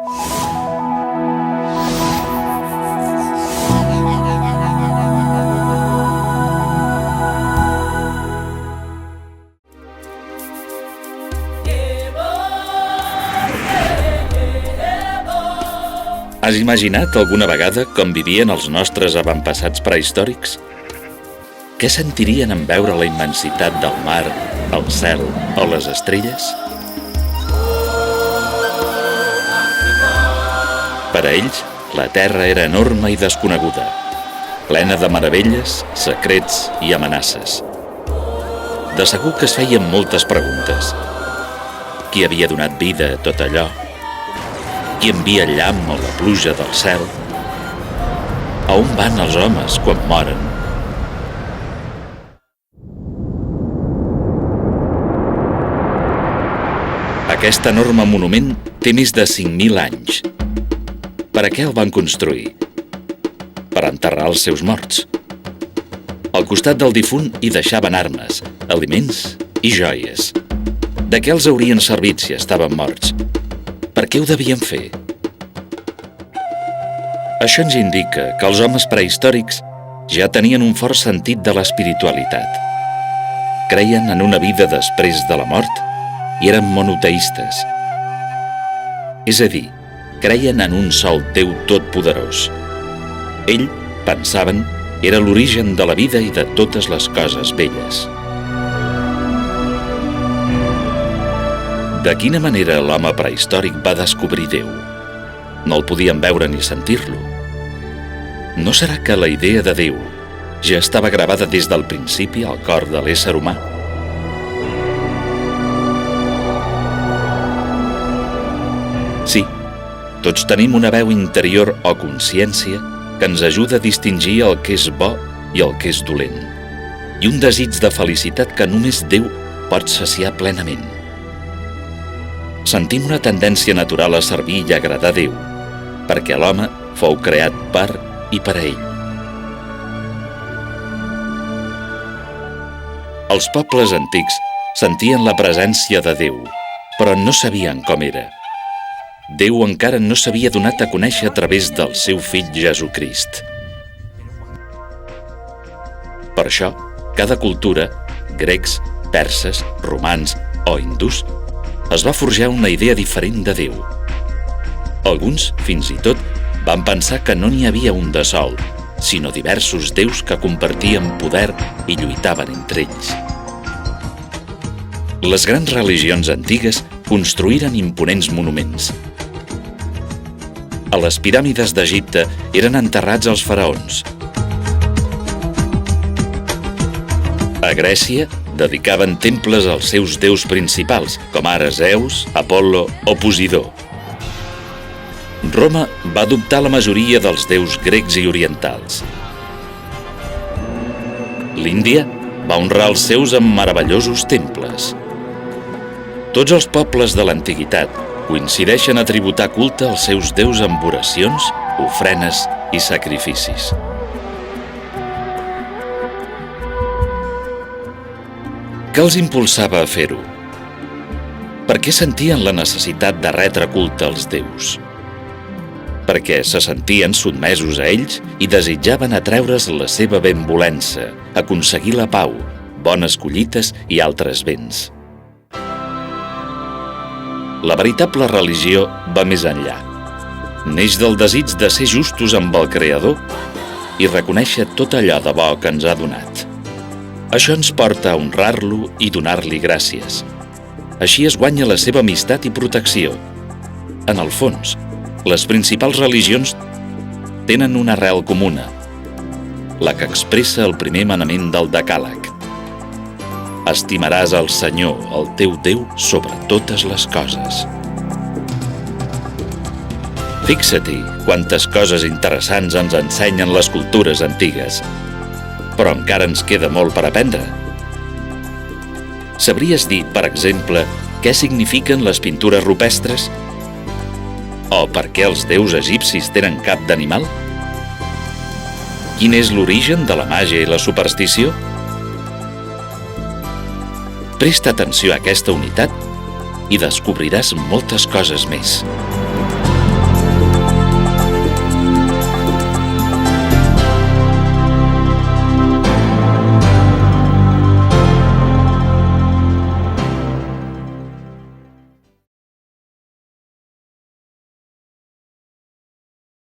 Has imaginat alguna vegada com vivien els nostres avantpassats prehistòrics? Què sentirien en veure la immensitat del mar, el cel o les estrelles? Per a ells, la Terra era enorme i desconeguda, plena de meravelles, secrets i amenaces. De segur que es feien moltes preguntes. Qui havia donat vida a tot allò? Qui envia el llamp o la pluja del cel? A on van els homes quan moren? Aquest enorme monument té més de 5.000 anys. Per a què el van construir? Per enterrar els seus morts. Al costat del difunt hi deixaven armes, aliments i joies. De què els haurien servit si estaven morts? Per què ho devien fer? Això ens indica que els homes prehistòrics ja tenien un fort sentit de l'espiritualitat. Creien en una vida després de la mort i eren monoteistes. És a dir, creien en un sol Déu totpoderós. Ell, pensaven, era l'origen de la vida i de totes les coses belles. De quina manera l'home prehistòric va descobrir Déu? No el podien veure ni sentir-lo. No serà que la idea de Déu ja estava gravada des del principi al cor de l'ésser humà? Sí, tots tenim una veu interior o consciència que ens ajuda a distingir el que és bo i el que és dolent, i un desig de felicitat que només Déu pot saciar plenament. Sentim una tendència natural a servir i agradar a Déu, perquè l'home fou creat per i per a ell. Els pobles antics sentien la presència de Déu, però no sabien com era. Déu encara no s'havia donat a conèixer a través del seu fill Jesucrist. Per això, cada cultura, grecs, perses, romans o hindús, es va forjar una idea diferent de Déu. Alguns, fins i tot, van pensar que no n'hi havia un de sol, sinó diversos déus que compartien poder i lluitaven entre ells. Les grans religions antigues construïren imponents monuments. A les piràmides d'Egipte eren enterrats els faraons. A Grècia dedicaven temples als seus déus principals, com ara Zeus, Apol·lo o Posidó. Roma va adoptar la majoria dels déus grecs i orientals. L'Índia va honrar els seus amb meravellosos temples. Tots els pobles de l'antiguitat coincideixen a tributar culte als seus déus amb oracions, ofrenes i sacrificis. Què els impulsava a fer-ho? Per què sentien la necessitat de retre culte als déus? Perquè se sentien sotmesos a ells i desitjaven atreure's la seva benvolença, aconseguir la pau, bones collites i altres béns. La veritable religió va més enllà. Neix del desig de ser justos amb el Creador i reconèixer tot allò de bo que ens ha donat. Això ens porta a honrar-lo i donar-li gràcies. Així es guanya la seva amistat i protecció. En el fons, les principals religions tenen una arrel comuna, la que expressa el primer manament del Decàleg. Estimaràs el Senyor, el teu Déu, sobre totes les coses. Fixa-t'hi quantes coses interessants ens ensenyen les cultures antigues, però encara ens queda molt per aprendre. Sabries dir, per exemple, què signifiquen les pintures rupestres? O per què els déus egipcis tenen cap d'animal? Quin és l'origen de la màgia i la superstició? Presta atenció a aquesta unitat i descobriràs moltes coses més.